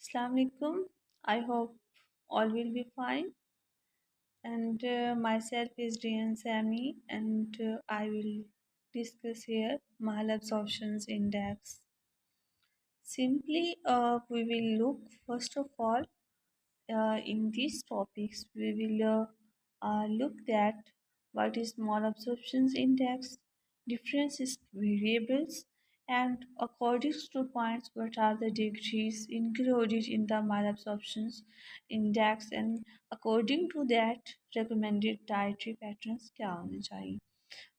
Assalamualaikum. I hope all will be fine. And myself is Dian Sami, and I will discuss here Mahal Absorptions Index. Simply, we will look first of all in these topics. We will look at what is malabsorption index, difference variables, and according to points, what are the degrees included in the malabsorption index, and according to that, recommended dietary patterns क्या होने चाहिए.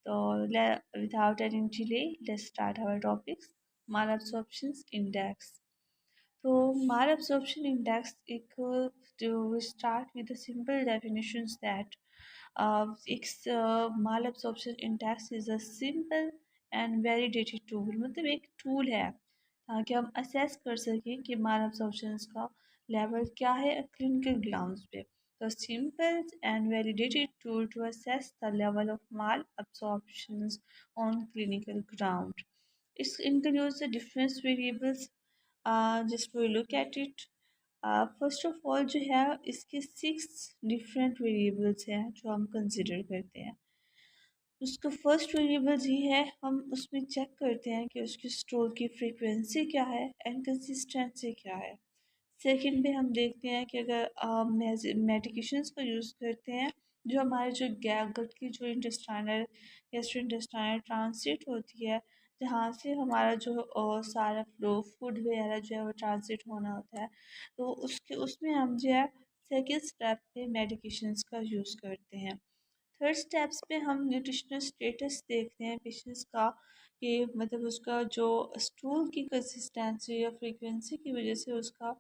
So, without any delay, let's start our topics. Malabsorption index. तो malabsorption index we start with the simple definitions that malabsorption index is a simple and validated tool. मतलब एक tool है ताकि हम assess कर सकें कि माल absorption का लेवल क्या है क्लिनिकल ग्राउंड्स पे. तो simple and validated tool to assess the level of mal absorptions on clinical ground. It includes the different variables. Just we look at it. First of all जो है इसके 6 different variables हैं जो हम consider करते हैं. उसका फर्स्ट वेरिएबल ये है, हम उसमें चेक करते हैं कि उसकी स्टोल की फ्रीक्वेंसी क्या है एंड कंसिस्टेंसी क्या है. सेकंड पे हम देखते हैं कि अगर मेडिकेशंस का यूज़ करते हैं जो हमारे जो गट की जो इंटेस्टाइनल गैस्ट्रो इंटेस्टाइनल ट्रांसिट होती है, जहाँ से हमारा जो सारा फ्लो फूड वगैरह जो है वो ट्रांसिट होना होता है, तो उसके उसमें हम जो है सेकेंड स्टेप पे मेडिकेशंस का यूज़ करते हैं. थर्ड स्टेप्स पे हम न्यूट्रिशनल स्टेटस देखते हैं पेशेंट्स का कि मतलब उसका जो स्टूल की कंसिस्टेंसी या फ्रीक्वेंसी की वजह से उसका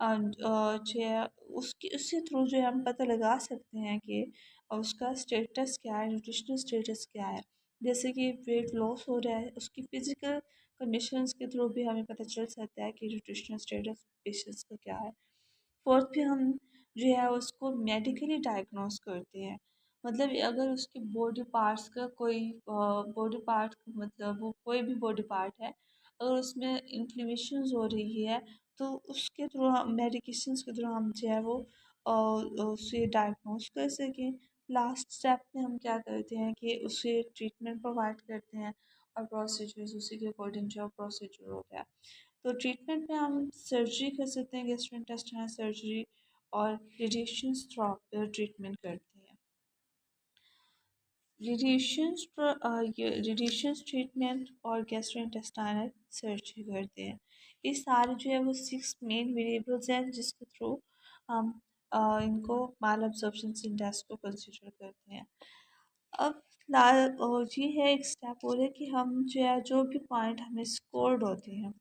जो है उसकी उसके थ्रू जो है हम पता लगा सकते हैं कि उसका स्टेटस क्या है, न्यूट्रिशनल स्टेटस क्या है. जैसे कि वेट लॉस हो रहा है, उसकी फिजिकल कंडीशंस के थ्रू भी हमें पता चल सकता है कि न्यूट्रिशनल स्टेटस पेशेंट्स का क्या है. फोर्थ पे हम जो है उसको मेडिकली डायग्नोस करते हैं. मतलब अगर उसके बॉडी पार्ट्स का कोई बॉडी पार्ट मतलब वो कोई भी बॉडी पार्ट है, अगर उसमें इन्फ्लेमेशन हो रही है, तो उसके थ्रू हम मेडिकेशंस के थ्रू हम जो है वो उसे डायग्नोस कर सकें. लास्ट स्टेप में हम क्या करते हैं कि उसे ट्रीटमेंट प्रोवाइड करते हैं और प्रोसीजर्स उसी के अकॉर्डिंग जो प्रोसीजर होता है. तो ट्रीटमेंट में हम सर्जरी कर सकते हैं, गैस्ट्रोइंटेस्टाइनल सर्जरी, और रेडिएशन ट्रीटमेंट करते हैं. रेडिएशन ट्रीटमेंट और गैस्ट्रोइंटेस्टाइनल सर्जरी करते हैं. ये सारे जो है वो 6 मेन वेरिएबल्स हैं जिसके थ्रू हम इनको माल अब्जॉर्प्शन इंडेक्स को कंसिडर करते हैं. अब ये है एक स्टेप और है कि हम जो है जो भी पॉइंट हमें स्कोर्ड होते हैं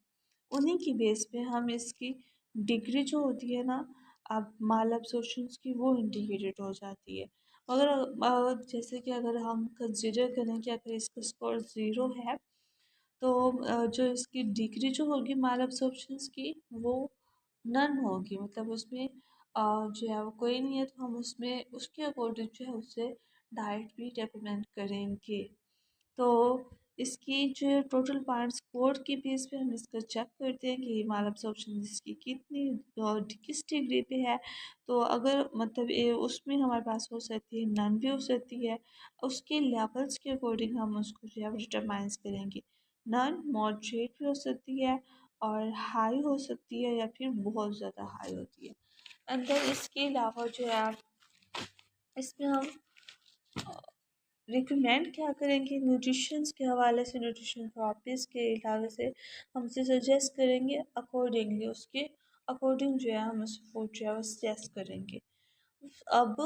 उन्हीं की बेस पे हम इसकी डिग्री जो होती है ना, अब माल अब्जॉर्प्शन की वो इंडिकेटेड हो जाती है. अगर जैसे कि अगर हम कंसिडर करें कि अगर इसका स्कोर 0 है, तो जो इसकी डिग्री जो होगी माल अब्जॉर्प्शन की वो नन होगी. मतलब उसमें जो है वो कोई नहीं है, तो हम उसमें उसके अकॉर्डिंग जो है उससे डाइट भी रिकमेंड करेंगे. तो इसकी जो टोटल पॉइंट स्कोर की बेस पे हम इसका चेक करते हैं कि माल अब्जॉर्प्शन इसकी कितनी किस डिग्री पे है. तो अगर मतलब उसमें हमारे पास हो सकती है, नन भी हो सकती है. उसके लेवल्स के अकॉर्डिंग हम उसको जो है डिटरमाइंस करेंगे. नन मॉडरेट भी हो सकती है और हाई हो सकती है या फिर बहुत ज़्यादा हाई होती है. एंड देन इसके अलावा जो है इसमें हम रिकमेंड क्या करेंगे न्यूट्रिशंस के हवाले से, न्यूट्रिशन थेरेपीज़ के हवाले से हम उसे सजेस्ट करेंगे. अकॉर्डिंगली उसके अकॉर्डिंग जो है हम उस फूड जो है वो सजेस्ट करेंगे. अब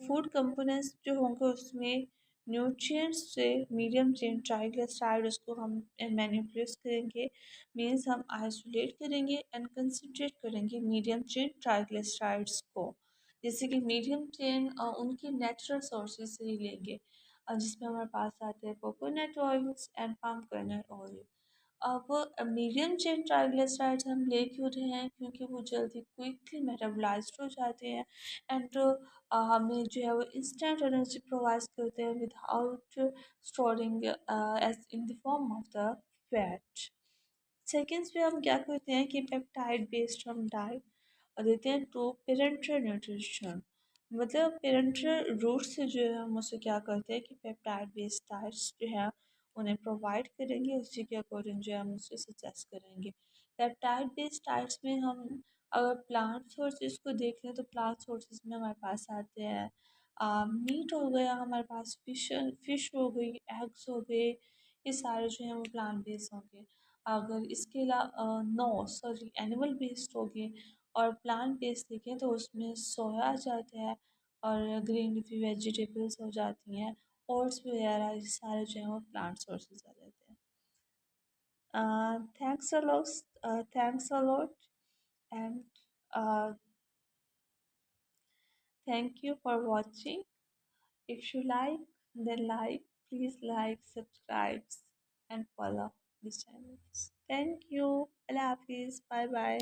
फूड कंपोनेंट्स जो होंगे उसमें न्यूट्रिएंट्स से मीडियम चेन ट्राइग्लिसराइड उसको हम मैनिपुलेट करेंगे. मीन्स हम आइसोलेट करेंगे एंड कंसंट्रेट करेंगे मीडियम चेन ट्राइग्लिसराइड्स को. जैसे कि मीडियम चेन उनके नेचुरल सोर्सेज से ही लेंगे, जिसमें हमारे पास आते हैं coconut oils and palm kernel oil. अब मीडियम चेन ट्राइग्लिसराइड्स हम ले क्यों रहे हैं, क्योंकि वो जल्दी क्विकली मेटाबोलाइज्ड हो जाते हैं एंड हमें जो है वो इंस्टेंट एनर्जी प्रोवाइड करते हैं without storing as in the form of the fat. Seconds पे हम क्या करते हैं कि पेप्टाइड बेस्ड हम डाइट देते हैं टू पेरेंटल न्यूट्रिशन। मतलब पेरेंटल रूट से जो है हम उसे क्या करते हैं कि पेप्टाइड बेस्ड डाइट्स जो है उन्हें प्रोवाइड करेंगे, उसी के अकॉर्डिंग जो है हम उसे सजेस्ट करेंगे। पेप्टाइड बेस्ड डाइट्स में हम अगर प्लांट सोर्सेज को देख लें तो प्लांट सोर्सेज में हमारे पास आते हैं मीट हो गया, हमारे पास फिश हो गई, एग्स हो गए, ये सारे जो हैं वो प्लांट बेस्ड होंगे। अगर इसके अलावा नो सॉरी एनिमल बेस्ड हो गए, और प्लांट बेस्ड देखें तो उसमें सोया आ जाता है और ग्रीन लीफी वेजिटेबल्स हो जाती हैं, ओट्स वगैरह, ये सारे जो हैं वो प्लांट सोर्सेज आ जाते हैं। Thanks a lot, thanks a lot, and uh, thank you for watching. If you like, then please like, subscribe, and follow this channel. Thank you. Allah Hafiz. Bye bye.